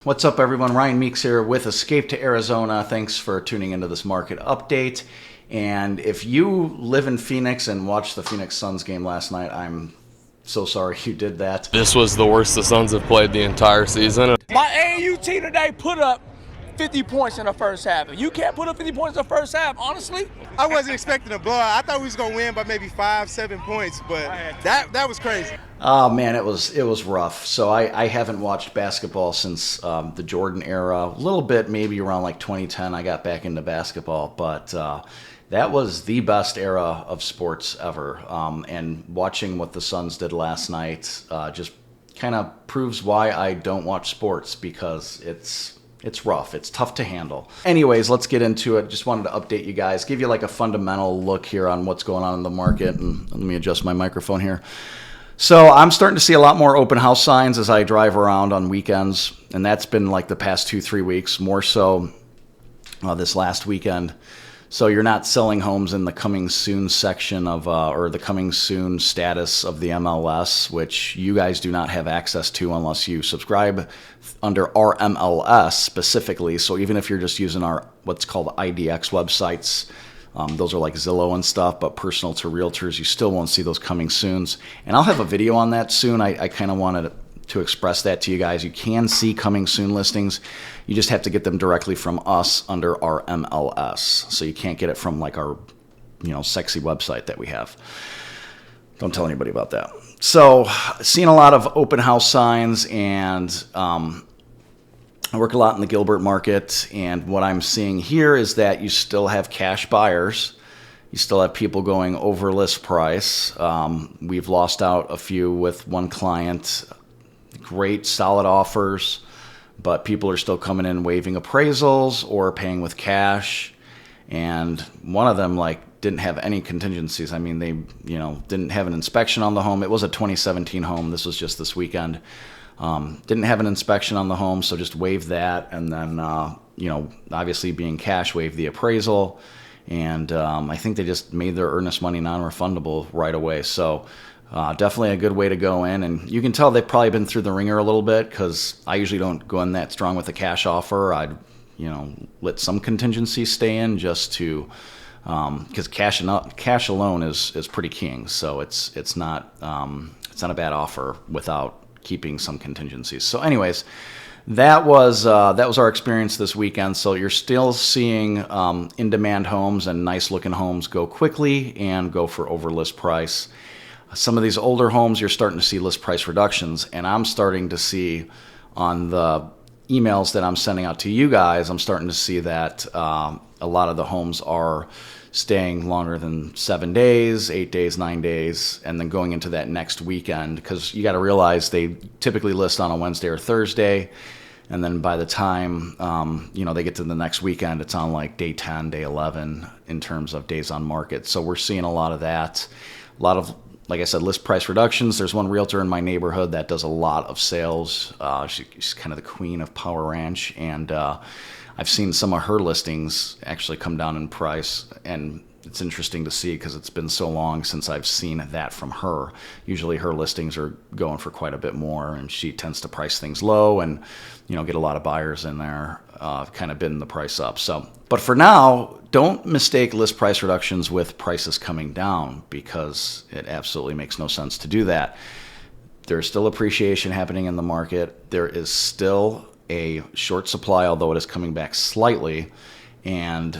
What's up, everyone? Ryan Meeks here with Escape to Arizona. Thanks for tuning into this market update. And if you live in Phoenix and watched the Phoenix Suns game last night, I'm so sorry you did that. This was the worst the Suns have played the entire season. My AAU team today put up 50 points in the first half. If you can't put up 50 points in the first half, honestly, I wasn't expecting a blowout. I thought we was gonna win by maybe 5-7 points, but that was crazy. Oh man, it was rough. So I haven't watched basketball since the Jordan era. A little bit, maybe around like 2010, I got back into basketball, but that was the best era of sports ever. And watching what the Suns did last night just kind of proves why I don't watch sports, because it's rough. It's tough to handle. Anyways, let's get into it. Just wanted to update you guys, give you like a fundamental look here on what's going on in the market. And let me adjust my microphone here. So I'm starting to see a lot more open house signs as I drive around on weekends. And that's been like the past 2-3 weeks, more so this last weekend. So you're not selling homes in the coming soon section of, or the coming soon status of the MLS, which you guys do not have access to unless you subscribe under our MLS specifically. So even if you're just using our what's called IDX websites, those are like Zillow and stuff, but personal to realtors, you still won't see those coming soons. And I'll have a video on that soon. I kind of wanted to express that to you guys. You can see coming soon listings. You just have to get them directly from us under our MLS. So you can't get it from like our, sexy website that we have. Don't tell anybody about that. So seeing a lot of open house signs, and I work a lot in the Gilbert market, and what I'm seeing here is that you still have cash buyers. You still have people going over list price. We've lost out a few with one client. Great, solid offers, but people are still coming in waiving appraisals or paying with cash. And one of them didn't have any contingencies. I mean, they didn't have an inspection on the home. It was a 2017 home. This was just this weekend. Didn't have an inspection on the home, so just waived that, and then obviously being cash, waived the appraisal. And I think they just made their earnest money non-refundable right away. So definitely a good way to go in. And you can tell they've probably been through the ringer a little bit, because I usually don't go in that strong with a cash offer. I'd let some contingency stay in just to, because cash alone is pretty king. So it's not a bad offer without keeping some contingencies. So anyways, that was our experience this weekend. So you're still seeing in-demand homes and nice-looking homes go quickly and go for over list price. Some of these older homes, you're starting to see list price reductions, and I'm starting to see on the emails that I'm sending out to you guys, I'm starting to see that a lot of the homes are staying longer than 7 days, 8 days, 9 days, and then going into that next weekend, because you got to realize they typically list on a Wednesday or Thursday, and then by the time they get to the next weekend, it's on like day 10, day 11 in terms of days on market. So we're seeing a lot of that, a lot of, like I said, list price reductions. There's one realtor in my neighborhood that does a lot of sales. She's kind of the queen of Power Ranch, and I've seen some of her listings actually come down in price, and it's interesting to see because it's been so long since I've seen that from her. Usually her listings are going for quite a bit more, and she tends to price things low and get a lot of buyers in there, kind of bidding the price up. So, but for now, don't mistake list price reductions with prices coming down, because it absolutely makes no sense to do that. There's still appreciation happening in the market. There is still a short supply, although it is coming back slightly, and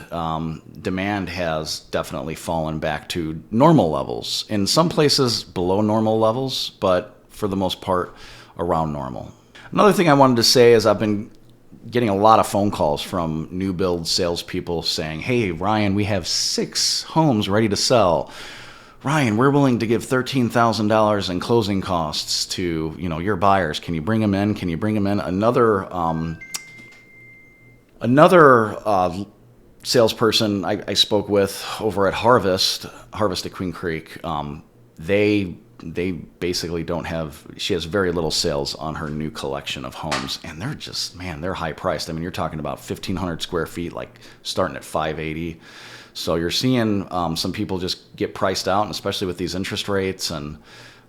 demand has definitely fallen back to normal levels. In some places below normal levels, but for the most part around normal. Another thing I wanted to say is I've been getting a lot of phone calls from new build salespeople saying, "Hey, Ryan, we have 6 homes ready to sell. Ryan, we're willing to give $13,000 in closing costs to your buyers. Can you bring them in? Can you bring them in?" Another salesperson I spoke with over at Harvest at Queen Creek, they basically don't have. She has very little sales on her new collection of homes, and they're just, they're high priced. I mean, you're talking about 1,500 square feet, like starting at $580. So you're seeing some people just get priced out, and especially with these interest rates and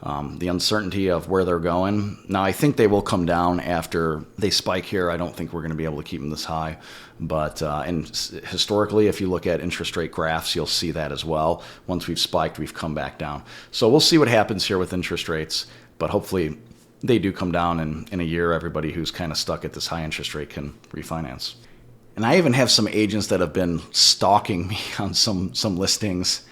The uncertainty of where they're going. Now, I think they will come down after they spike here. I don't think we're going to be able to keep them this high. But and historically, if you look at interest rate graphs, you'll see that as well. Once we've spiked, we've come back down. So we'll see what happens here with interest rates. But hopefully they do come down, and in a year, everybody who's kind of stuck at this high interest rate can refinance. And I even have some agents that have been stalking me on some listings.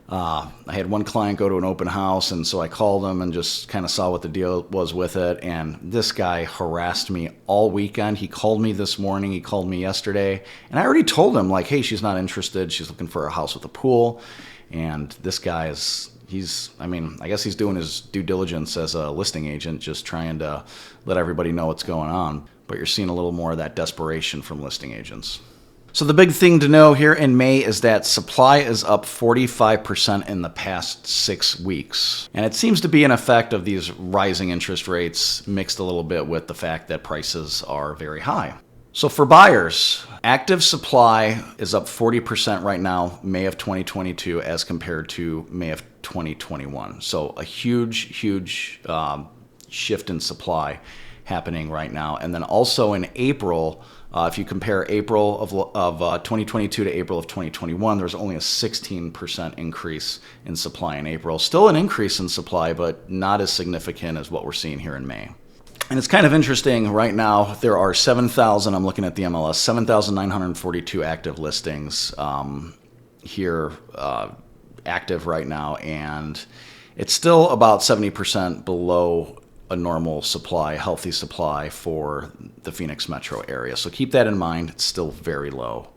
I had one client go to an open house, and so I called him and just kind of saw what the deal was with it. And this guy harassed me all weekend. He called me this morning. He called me yesterday. And I already told him, like, hey, she's not interested. She's looking for a house with a pool. And this guy I guess he's doing his due diligence as a listing agent, just trying to let everybody know what's going on. But you're seeing a little more of that desperation from listing agents. So the big thing to know here in May is that supply is up 45% in the past 6 weeks. And it seems to be an effect of these rising interest rates mixed a little bit with the fact that prices are very high. So for buyers, active supply is up 40% right now, May of 2022, as compared to May of 2021. So a huge shift in supply happening right now. And then also in April, if you compare April of 2022 to April of 2021, there's only a 16% increase in supply in April. Still an increase in supply, but not as significant as what we're seeing here in May. And it's kind of interesting right now, there are 7,000, I'm looking at the MLS, 7,942 active listings here active right now, and it's still about 70% below a normal supply, healthy supply for the Phoenix metro area. So keep that in mind. It's still very low.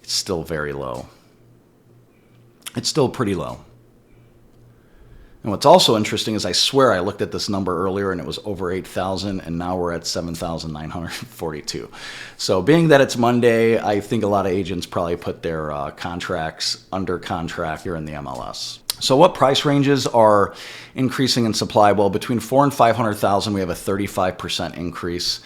It's still very low. It's still pretty low. And what's also interesting is I swear I looked at this number earlier and it was over 8,000, and now we're at 7,942. So being that it's Monday, I think a lot of agents probably put their contracts under contract here in the MLS. So what price ranges are increasing in supply? Well, between 400,000 and 500,000, we have a 35% increase.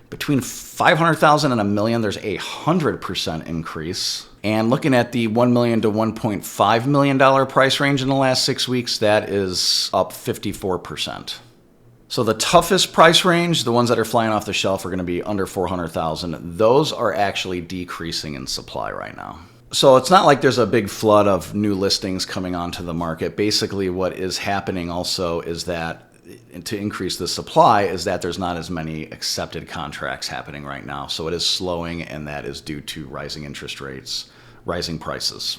Between 500,000 and $1 million, there's a 100% increase. And looking at the $1 million to $1.5 million price range in the last 6 weeks, that is up 54%. So the toughest price range, the ones that are flying off the shelf, are going to be under 400,000. Those are actually decreasing in supply right now. So it's not like there's a big flood of new listings coming onto the market. Basically, what is happening also is that to increase the supply is that there's not as many accepted contracts happening right now. So it is slowing, and that is due to rising interest rates, rising prices.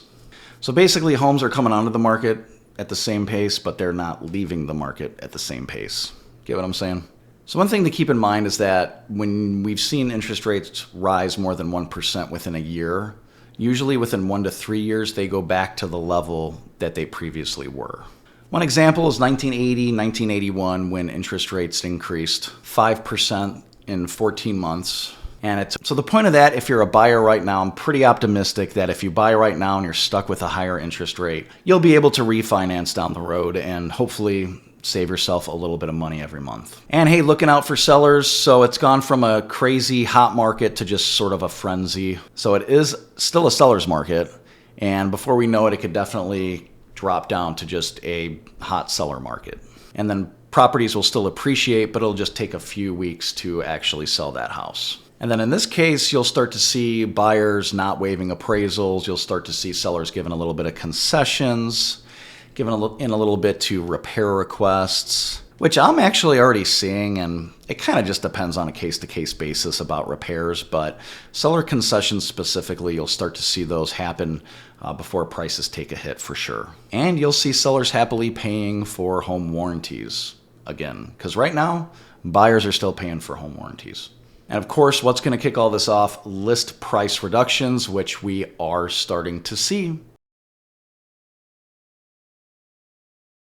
So basically, homes are coming onto the market at the same pace, but they're not leaving the market at the same pace. Get what I'm saying? So one thing to keep in mind is that when we've seen interest rates rise more than 1% within a year, usually within 1 to 3 years, they go back to the level that they previously were. One example is 1980, 1981, when interest rates increased 5% in 14 months. And so the point of that, if you're a buyer right now, I'm pretty optimistic that if you buy right now and you're stuck with a higher interest rate, you'll be able to refinance down the road and hopefully save yourself a little bit of money every month. And hey, looking out for sellers. So it's gone from a crazy hot market to just sort of a frenzy. So it is still a seller's market. And before we know it, it could definitely drop down to just a hot seller market. And then properties will still appreciate, but it'll just take a few weeks to actually sell that house. And then in this case, you'll start to see buyers not waiving appraisals. You'll start to see sellers giving a little bit of concessions, giving in a little bit to repair requests, which I'm actually already seeing, and it kind of just depends on a case-to-case basis about repairs, but seller concessions specifically, you'll start to see those happen before prices take a hit for sure. And you'll see sellers happily paying for home warranties again, because right now, buyers are still paying for home warranties. And of course, what's going to kick all this off? List price reductions, which we are starting to see.